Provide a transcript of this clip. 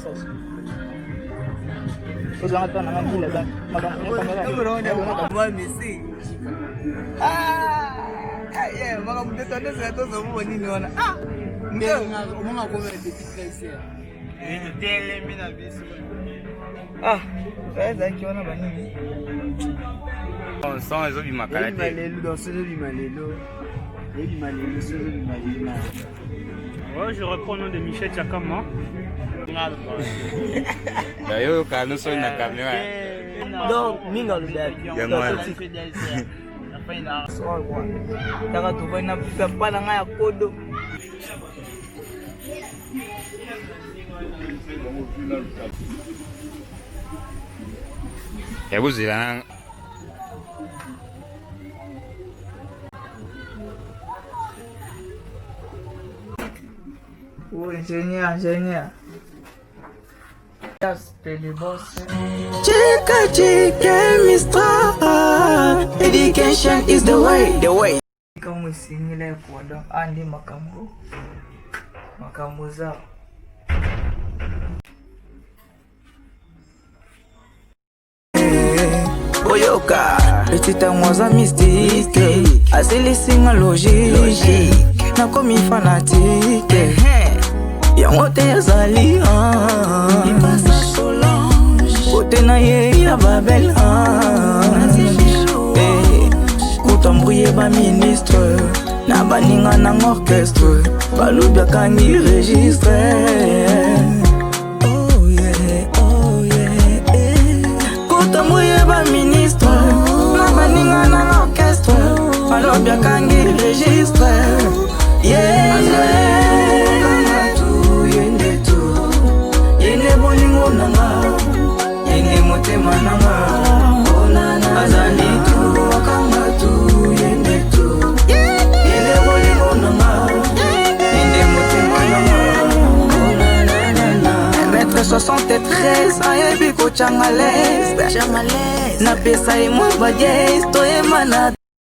sauce. Usa nga ito na nga hila ba? Yeah, mga mtoto na sa ito sa mga niniwana. Mga kumera dito Tele mina bisu. Kaya kiona banini. Son ezo bimakalate. Malelu dans ce malelu. Et malelu ce malelu. Ouais, je reprends le nom de Michel Tchakama. D'ailleurs, quand nous sommes dans la caméra. Donc, minga ludabi. Taka tupai na pepa na nga ya kodo. Hebu zila Enseña. Chika Mistral. Education is the way. Kamu singile kwa andi makambo zao. Oyoka, petit amoisa mystique. Asili singa logique. Na komi fanatique. Yango te yazali Ipasa Solange Kote na ye ya Babel Kutambouye ba ministre Na baninga na orchestre Balubi akangi registre. Oh yeah Kutambouye ba ministre Na baninga na orchestre Balubi akangi registre. Yeah Maître 73 ayebi ko changales na pesa imwe badies to emana